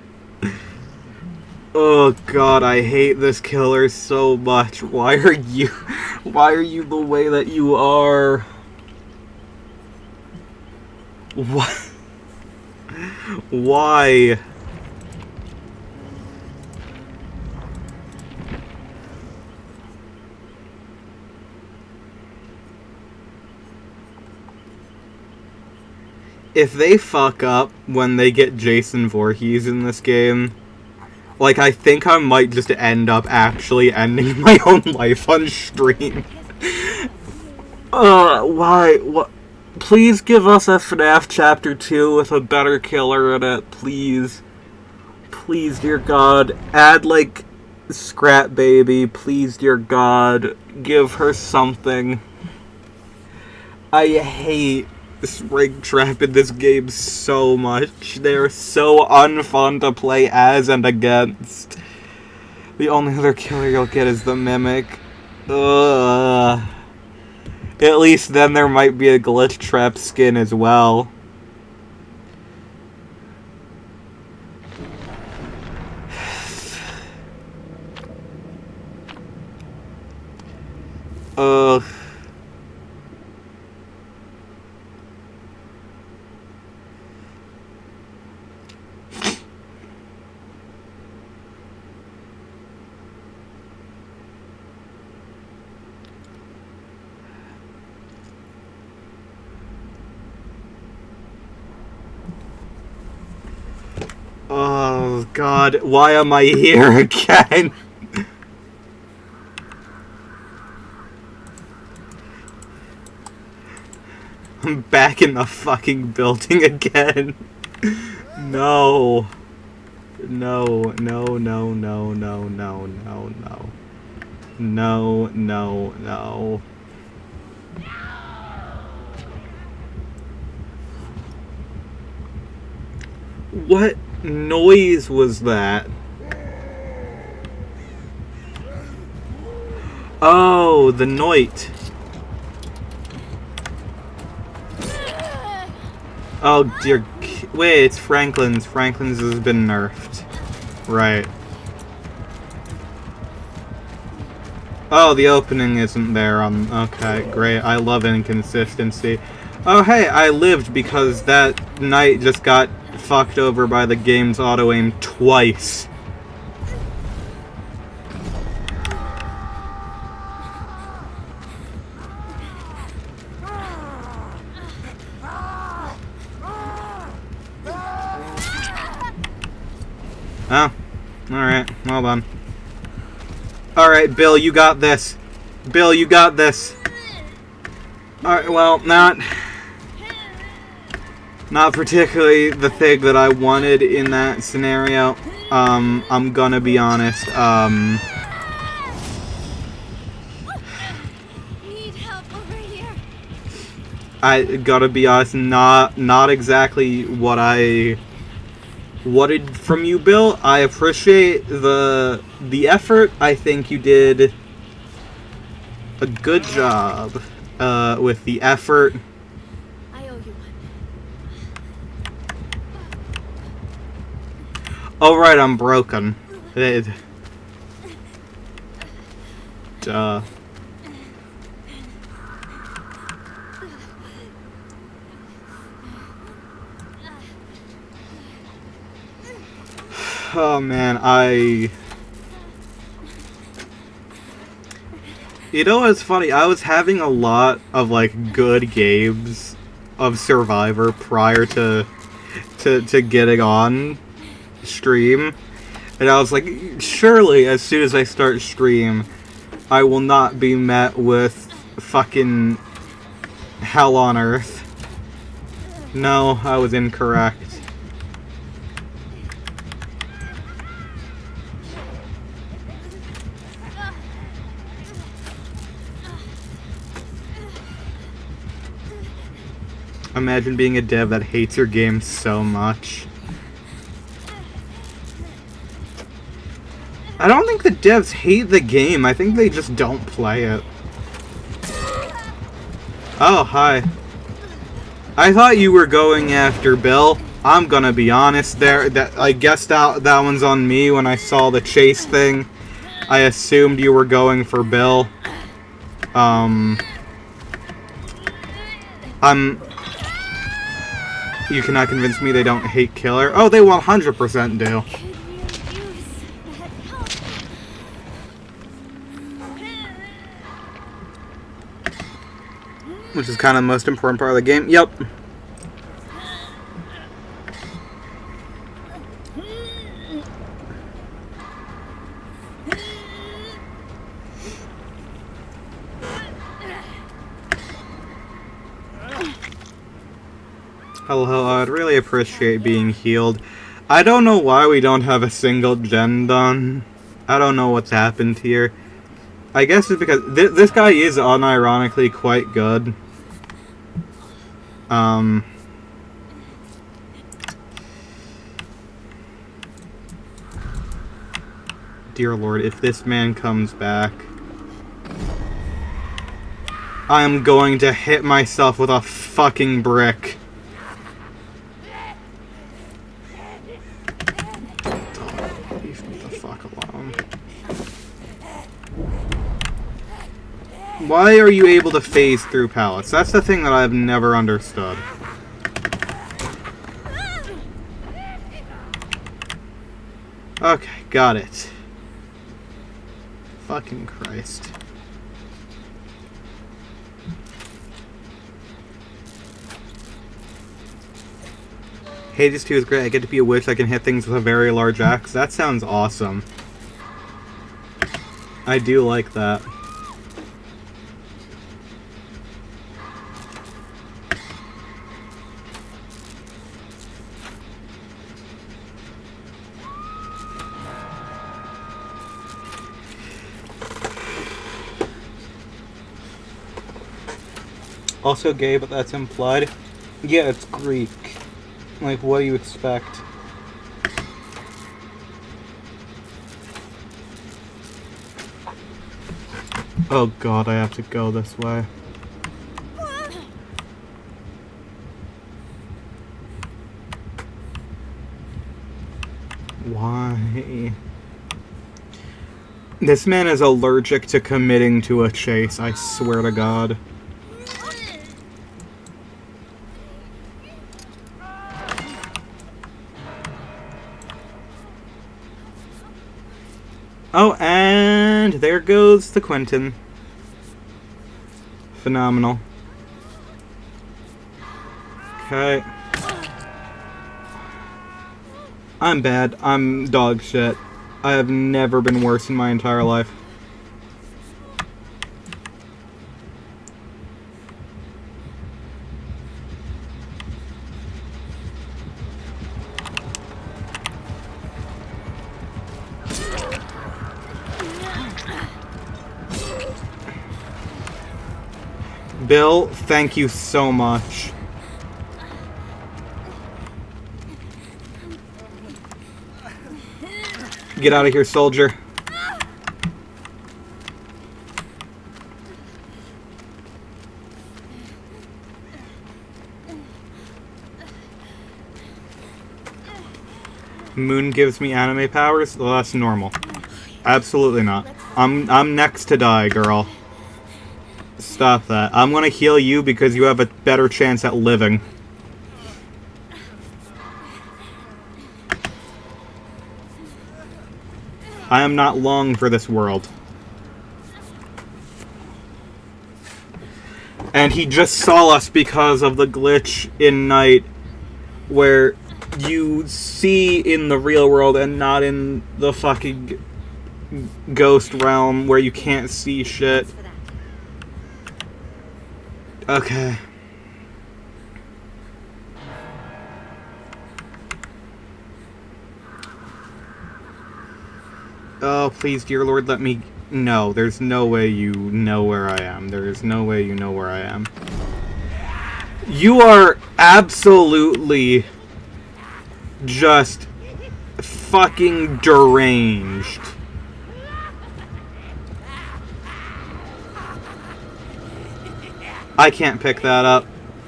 Oh god, I hate this killer so much. Why are you the way that you are? What? Why? If they fuck up when they get Jason Voorhees in this game, like, I think I might just end up actually ending my own life on stream. Why? What? Please give us a FNAF Chapter 2 with a better killer in it, please. Please, dear God. Add, like, Scrap Baby, please, dear God. Give her something. I hate Springtrap in this game so much. They're so unfun to play as and against. The only other killer you'll get is the Mimic. Ugh. At least then there might be a Glitch Trap skin as well. Ugh. Oh god, why am I here again? I'm back in the fucking building again. No. No, no, no, no, no, no, no, no. No, no, no. What noise was that? Oh, the Noit. Oh, dear. Wait, it's Franklin's. Franklin's has been nerfed. Right. Oh, the opening isn't there on... Okay, great. I love inconsistency. Oh, hey, I lived because that knight just got fucked over by the game's auto-aim twice. Oh, alright, well done. Alright, Bill, you got this. Bill, you got this. Alright, well, not particularly the thing that I wanted in that scenario. I'm gonna be honest. Need help over here. I gotta be honest, not exactly what I wanted from you, Bill. I appreciate the effort. I think you did a good job with the effort. I owe you one. Oh right, I'm broken. Duh. Oh man, you know what's funny? I was having a lot of like good games of Survivor prior to getting on stream, and I was like, surely as soon as I start stream, I will not be met with fucking hell on earth. No, I was incorrect. Imagine being a dev that hates your game so much. I don't think the devs hate the game. I think they just don't play it. Oh, hi. I thought you were going after Bill. I'm gonna be honest there. I guess that one's on me. When I saw the chase thing, I assumed you were going for Bill. You cannot convince me they don't hate Killer. Oh, they 100% do. Which is kind of the most important part of the game. Yep. Hello, I'd really appreciate being healed. I don't know why we don't have a single gen done. I don't know what's happened here. I guess it's because this guy is unironically quite good. Dear Lord, if this man comes back, I am going to hit myself with a fucking brick. Why are you able to phase through pallets? That's the thing that I've never understood. Okay, got it. Fucking Christ. Hades 2 is great. I get to be a witch that can hit things with a very large axe. That sounds awesome. I do like that. Also gay, but that's implied. Yeah, it's Greek. Like, what do you expect? Oh god, I have to go this way. Why? This man is allergic to committing to a chase, I swear to god. Oh, and there goes the Quentin. Phenomenal. Okay. I'm bad. I'm dog shit. I have never been worse in my entire life. Bill, thank you so much. Get out of here, soldier. Moon gives me anime powers? Well, that's normal. Absolutely not. I'm next to die, girl. Stop that. I'm gonna heal you because you have a better chance at living. I am not long for this world. And he just saw us because of the glitch in night where you see in the real world and not in the fucking ghost realm where you can't see shit. Okay. Oh, please, dear Lord, let me... No, there's no way you know where I am. There is no way you know where I am. You are absolutely just fucking deranged. I can't pick that up.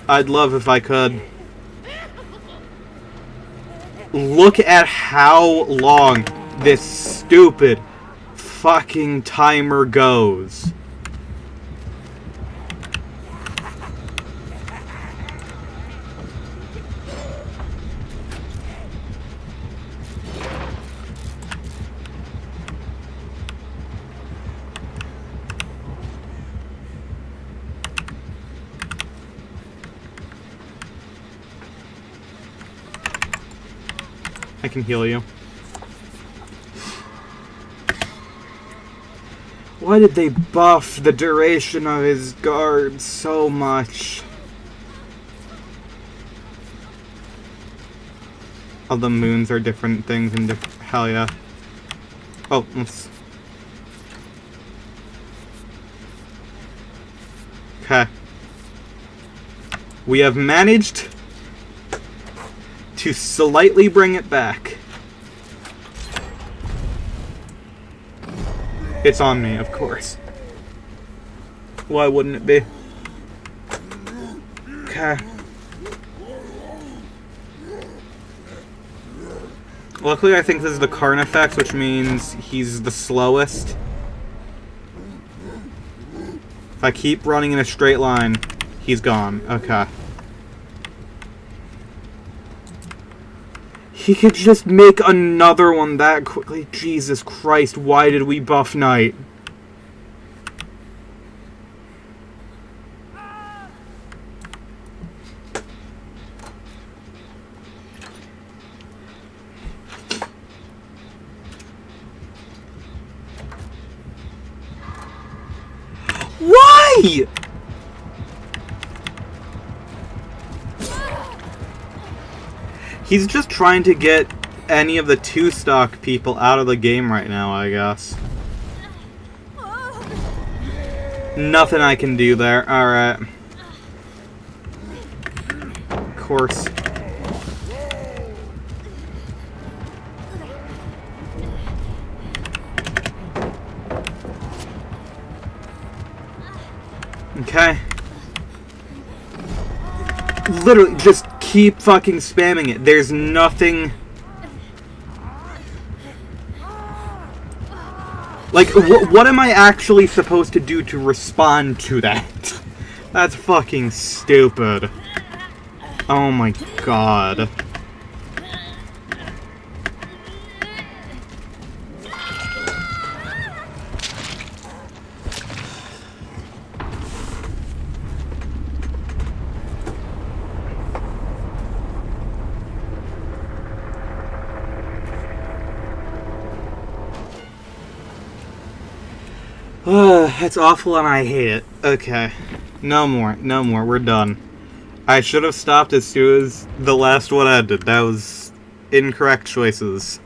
I'd love if I could. Look at how long this stupid fucking timer goes. I can heal you. Why did they buff the duration of his guard so much? All the moons are different things and hell yeah. Oh, let's... Okay. We have managed to slightly bring it back. It's on me, of course. Why wouldn't it be? Okay. Luckily, I think this is the Carnifex, which means he's the slowest. If I keep running in a straight line, he's gone. Okay. He could just make another one that quickly. Jesus Christ, why did we buff Night? Why? He's just trying to get any of the two-stock people out of the game right now, I guess. Nothing I can do there. Alright. Of course. Okay. Literally, just keep fucking spamming it. There's nothing... Like, what am I actually supposed to do to respond to that? That's fucking stupid. Oh my god. That's awful and I hate it. Okay. No more. No more. We're done. I should have stopped as soon as the last one ended. That was incorrect choices.